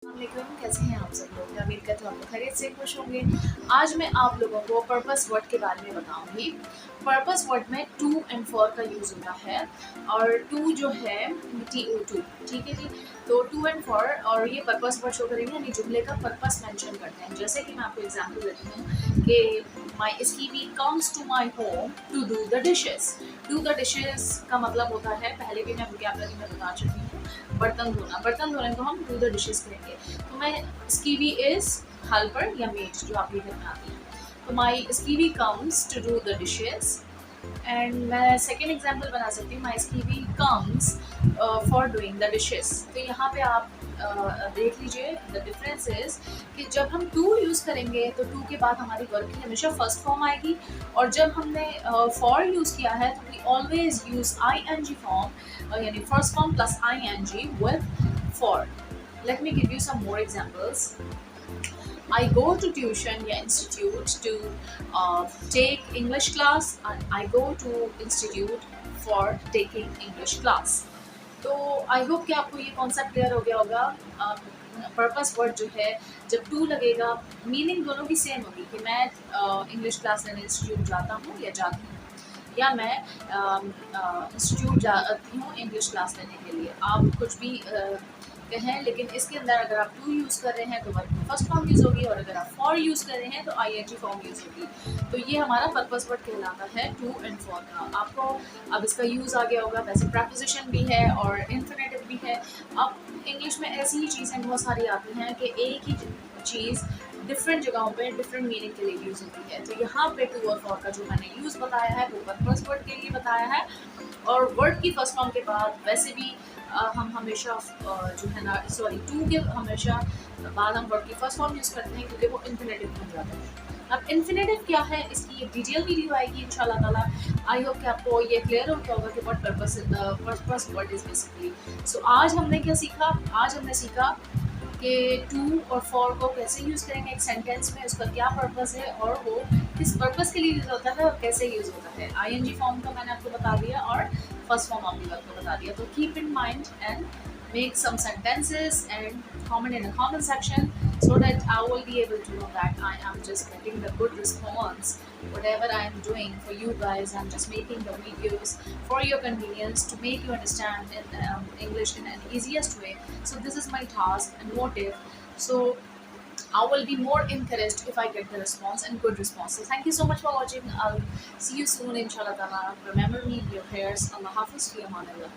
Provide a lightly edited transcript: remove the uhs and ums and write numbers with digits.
अस्सलामुअलैकुम, कैसे हैं आप सब लोग? मैं उम्मीद करती हूँ आप लोग खैरियत से खुश होंगे। आज मैं आप लोगों को पर्पस वर्ड के बारे में बताऊंगी। पर्पस वर्ड में टू एंड फॉर का यूज़ होता है और टू जो है TO2, ठीक है जी। तो टू एंड फॉर और ये पर्पस वर्ड शो करेंगे, यानी जुमले का पर्पस मेंशन करते हैं। जैसे कि मैं आपको एग्जांपल देती हूँ कि my skivvy comes to my home to do the dishes. Do the dishes का मतलब होता है, पहले भी मैं वोकैबुलरी में बता चुकी हूँ, बर्तन धोना। बर्तन धोने को हम डू द डिशेस कहेंगे। तो मैं स्कीवी इज हेल्पर या मेड जो आपके घर में आती है। तो my skivvy comes to do the dishes. And मैं सेकेंड एग्जाम्पल बना सकती हूँ, my skivvy comes for doing the dishes. तो यहाँ पे आप देख लीजिए द डिफरेंस इज कि जब हम टू यूज़ करेंगे तो टू के बाद हमारी वर्ब की हमेशा फर्स्ट फॉर्म आएगी, और जब हमने फॉर यूज़ किया है तो we always use ING form, यानी first form plus ING with for. Let me give you some more examples. I go to tuition या institute to take English class, and I go to institute for taking English class. तो I hope कि आपको ये concept clear हो गया होगा। Purpose word जो है, जब टू लगेगा मीनिंग दोनों की सेम होगी कि मैं इंग्लिश क्लास लेने इंस्टीट्यूट जाता हूँ या जाती हूँ, या मैं इंस्टीट्यूट जाती हूँ इंग्लिश क्लास लेने के लिए। आप कुछ भी कहें, लेकिन इसके अंदर अगर आप टू यूज़ कर रहे हैं तो वर्ब फर्स्ट फॉर्म यूज़ होगी, और अगर आप फॉर यूज़ कर रहे हैं तो ING फॉर्म यूज़ होगी। तो ये हमारा पर्पस वर्ड कहलाता है टू एंड फॉर का। आपको अब इसका यूज़ आ गया होगा। वैसे प्रेपोजिशन भी है और इन्फिनेटिव भी है। अब इंग्लिश में ऐसी ही चीज़ें बहुत सारी आती हैं कि एक ही चीज़ डिफरेंट जगहों पे डिफरेंट मीनिंग के लिए यूज़ होती है। तो यहाँ पे टू और फॉर का जो मैंने यूज़ बताया है वो पर्पस वर्ड के लिए बताया है। और वर्ड की फर्स्ट फॉर्म के बाद वैसे भी हम हमेशा जो है ना, सॉरी, टू के हमेशा बाद हम वर्ड की फर्स्ट फॉर्म यूज़ करते हैं क्योंकि वो इन्फिनेटिव बन जाता है। अब इन्फिनेटिव क्या है, इसकी एक डिटेल वीडियो आएगी इंशाल्लाह ताला। आई होप कि आपको ये क्लियर हो गया होगा कि what purpose word is basically. So आज हमने क्या सीखा? आज हमने सीखा कि टू और फॉर को कैसे यूज़ करेंगे एक सेंटेंस में, उसका क्या पर्पस है और वो किस पर्पस के लिए यूज़ होता है और कैसे यूज़ होता है। ING फॉर्म का मैंने आपको बता दिया और फर्स्ट फॉर्म आपने आपको बता दिया। तो keep in mind and make some sentences and comment in the comment section so that I will be able to know that I am just getting the good response. Whatever I am doing for you guys, I'm just making the videos for your convenience to make you understand in English in an easiest way. So this is my task and motive. So I will be more encouraged if I get the response and good response. So thank you so much for watching. I'll see you soon inshallah ta'ala. Remember me, your prayers. Allah Hafiz fi amanillah.